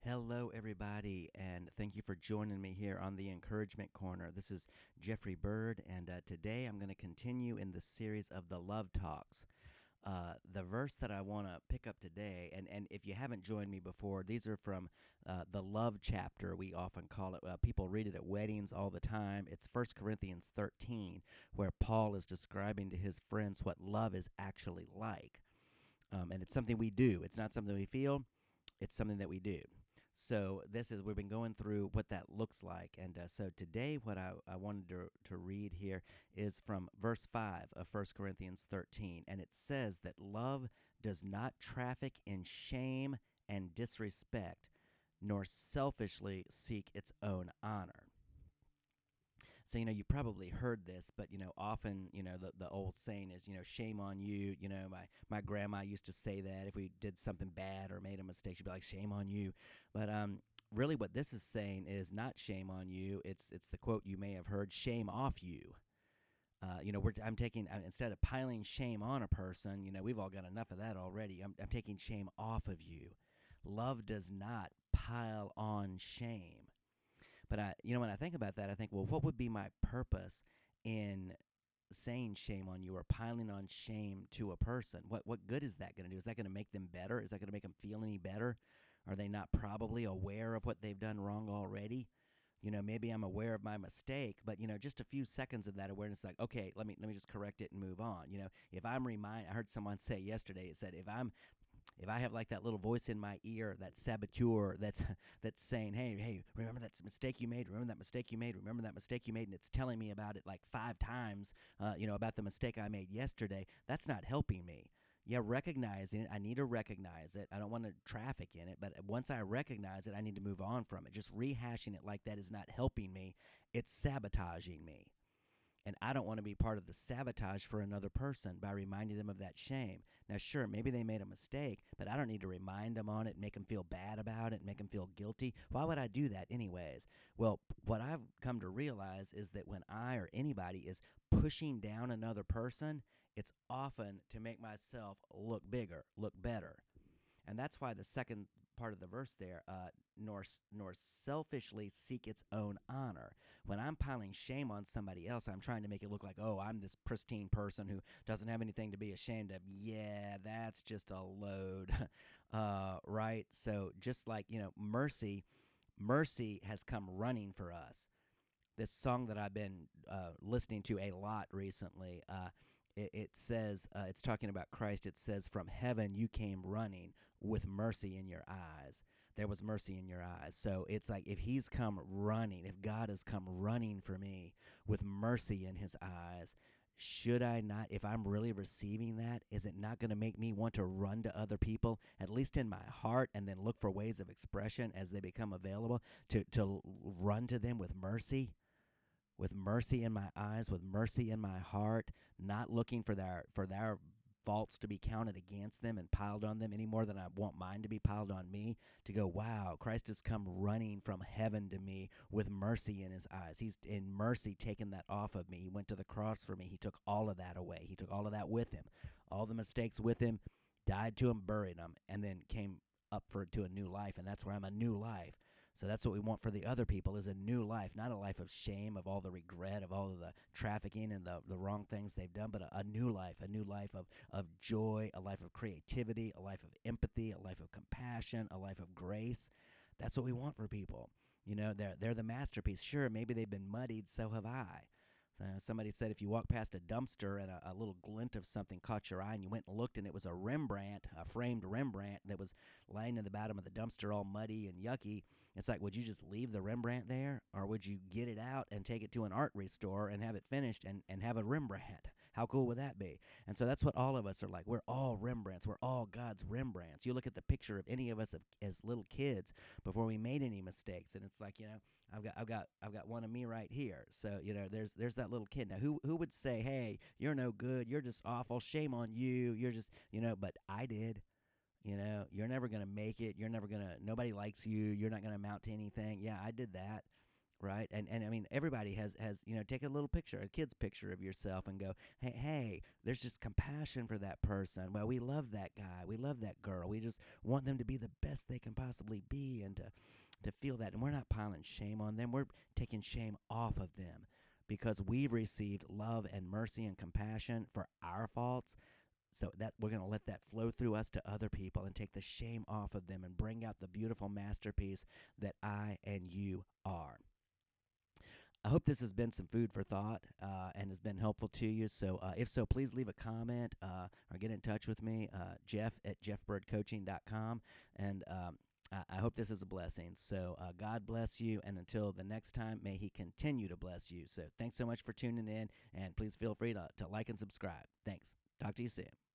Hello, everybody, and thank you for joining me here on the Encouragement Corner. This is Jeffrey Bird, and today I'm going to continue in the series of the Love Talks. The verse that I want to pick up today, and if you haven't joined me before, these are from the love chapter, we often call it. People read it at weddings all the time. It's 1 Corinthians 13, where Paul is describing to his friends what love is actually like. And it's something we do, it's not something we feel, it's something that we do. So we've been going through what that looks like. And so today what I wanted to read here is from verse 5 of 1 Corinthians 13. And it says that love does not traffic in shame and disrespect, nor selfishly seek its own honor. So, you probably heard this, but, often, the old saying is, shame on you. My grandma used to say that if we did something bad or made a mistake, she'd be like, shame on you. But really what this is saying is not shame on you. It's the quote you may have heard, shame off you. I'm taking, instead of piling shame on a person, we've all got enough of that already. I'm taking shame off of you. Love does not pile on shame. But when I think about that, I think, well, what would be my purpose in saying shame on you or piling on shame to a person? What good is that going to do? Is that going to make them better? Is that going to make them feel any better? Are they not probably aware of what they've done wrong already? Maybe I'm aware of my mistake, but just a few seconds of that awareness, like, okay, let me just correct it and move on. If I heard someone say yesterday, it said, if I have like that little voice in my ear, that saboteur that's saying, hey, remember that mistake you made, remember that mistake you made, remember that mistake you made, and it's telling me about it like 5 times, about the mistake I made yesterday, that's not helping me. Yeah, recognizing it, I need to recognize it. I don't want to traffic in it, but once I recognize it, I need to move on from it. Just rehashing it like that is not helping me. It's sabotaging me. And I don't want to be part of the sabotage for another person by reminding them of that shame. Now, sure, maybe they made a mistake, but I don't need to remind them on it, make them feel bad about it, make them feel guilty. Why would I do that anyways? Well, what I've come to realize is that when I or anybody is pushing down another person, it's often to make myself look bigger, look better. And that's why the second part of the verse there, nor selfishly seek its own honor. When I'm piling shame on somebody else, I'm trying to make it look like, oh, I'm this pristine person who doesn't have anything to be ashamed of. Yeah, that's just a load, right? So just like, mercy has come running for us. This song that I've been listening to a lot recently, it says, it's talking about Christ. It says, from heaven you came running with mercy in your eyes. There was mercy in your eyes. So it's like, if he's come running, if God has come running for me with mercy in his eyes, should I not, if I'm really receiving that, is it not going to make me want to run to other people, at least in my heart, and then look for ways of expression as they become available, to run to them with mercy? With mercy in my eyes, with mercy in my heart, not looking for their faults to be counted against them and piled on them any more than I want mine to be piled on me, to go, wow, Christ has come running from heaven to me with mercy in his eyes. He's in mercy taken that off of me. He went to the cross for me. He took all of that away. He took all of that with him, all the mistakes with him, died to him, buried him, and then came up to a new life, and that's where I'm a new life. So that's what we want for the other people, is a new life, not a life of shame, of all the regret, of all of the trafficking and the wrong things they've done, but a new life of joy, a life of creativity, a life of empathy, a life of compassion, a life of grace. That's what we want for people. They're the masterpiece. Sure, maybe they've been muddied, so have I. Somebody said if you walk past a dumpster and a little glint of something caught your eye and you went and looked and it was a Rembrandt, a framed Rembrandt that was lying in the bottom of the dumpster all muddy and yucky, it's like, would you just leave the Rembrandt there? Or would you get it out and take it to an art restore and have it finished and have a Rembrandt? How cool would that be? And so that's what all of us are like. We're all Rembrandts. We're all God's Rembrandts. You look at the picture of any of us as little kids before we made any mistakes, and it's like, I've got one of me right here. So, there's that little kid. Now, who would say, hey, you're no good, you're just awful, shame on you, you're just, but I did. You're never going to make it. Nobody likes you. You're not going to amount to anything. Yeah, I did that. right? And I mean, everybody has take a little picture, a kid's picture of yourself, and go, hey, there's just compassion for that person. Well, we love that guy, we love that girl, we just want them to be the best they can possibly be, and to feel that. And we're not piling shame on them, we're taking shame off of them, because we've received love and mercy and compassion for our faults. So that we're going to let that flow through us to other people and take the shame off of them and bring out the beautiful masterpiece that I and you are. I hope this has been some food for thought, and has been helpful to you. So if so, please leave a comment, or get in touch with me, Jeff at jeffbirdcoaching.com. And I hope this is a blessing. So God bless you. And until the next time, may he continue to bless you. So thanks so much for tuning in. And please feel free to like and subscribe. Thanks. Talk to you soon.